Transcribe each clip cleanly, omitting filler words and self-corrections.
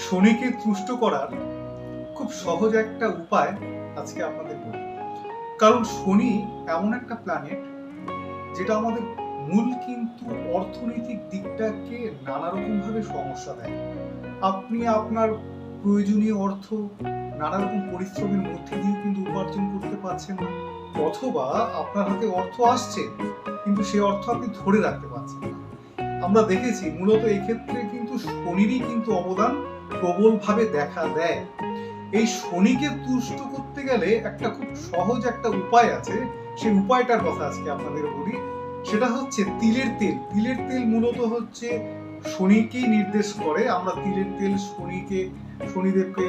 শনিকে তুষ্ট করার খুব সহজ একটা উপায় আজকে আপনাদের বলি। কারণ শনি এমন একটা প্ল্যানেট যেটা আমাদের মূল কিন্তু অর্থনৈতিক দিকটাকে নানা রকম ভাবে সমস্যা দেয়। আপনি আপনার প্রয়োজনীয় অর্থ নানা রকম পরিশ্রমের মধ্যে দিয়ে কিন্তু উপার্জন করতে পারছেন না, অথবা আপনার হাতে অর্থ আসছে কিন্তু সেই অর্থ আপনি ধরে রাখতে পারছেন না। আমরা দেখেছি মূলত এই ক্ষেত্রে কিন্তু শনিরই কিন্তু অবদান প্রবলভাবে দেখা দেয়। এই শনিকে তুষ্ট করতে গেলে একটা খুব সহজ একটা উপায় আছে, সেই উপায়টার কথা আজকে আপনাদের বলি। সেটা হচ্ছে তিলের তেল। তিলের তেল মূলত হচ্ছে শনিকেই নির্দেশ করে। আমরা তিলের তেল শনিদেবকে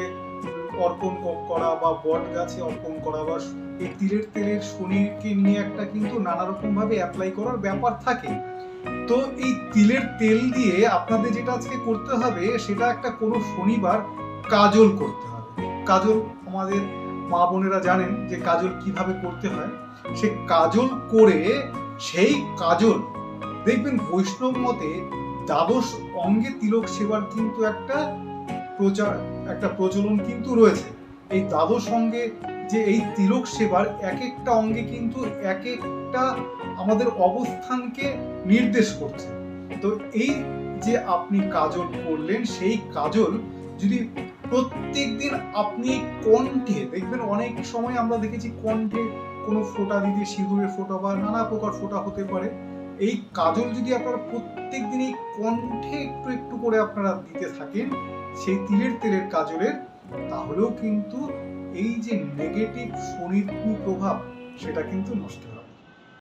অর্পণ করা বা বট গাছে অর্পণ করা বা এই তিলের তেলের শনিকে নিয়ে একটা কিন্তু নানা রকম ভাবে অ্যাপ্লাই করার ব্যাপার থাকে। তো এই তিলের তেল দিয়ে আপনাদের যেটা আজকে করতে হবে সেটা একটা কোনো শনিবার কাজল করতে হবে। কাজল আমাদের মা বোনেরা জানেন যে কাজল কিভাবে করতে হয়। সে কাজল করে সেই কাজল দেখবেন বৈষ্ণব মতে দ্বাদশ অঙ্গে তিলক সেবার কিন্তু একটা প্রচলন কিন্তু রয়েছে। এই দ্বাদশ অঙ্গে যে এই তিলক সেবার এক একটা অঙ্গে কিন্তু এক একটা আমাদের অবস্থানকে নির্দেশ করছে। তো এই যে আপনি কাজল করলেন, সেই কাজল যদি প্রত্যেকদিন আপনি কণ্ঠে দেখবেন, অনেক সময় আমরা দেখেছি কণ্ঠে কোনো ফোঁটা দিতে, সিঁদুরের ফোঁটা বা নানা প্রকার ফোঁটা হতে পারে। এই কাজল যদি আপনারা প্রত্যেকদিন এই কণ্ঠে একটু একটু করে আপনারা দিতে থাকেন সেই তিলের তেলের কাজলের, তাহলেও কিন্তু এই যে নেগেটিভ শনির কুপ্রভাব সেটা কিন্তু নষ্ট হবে।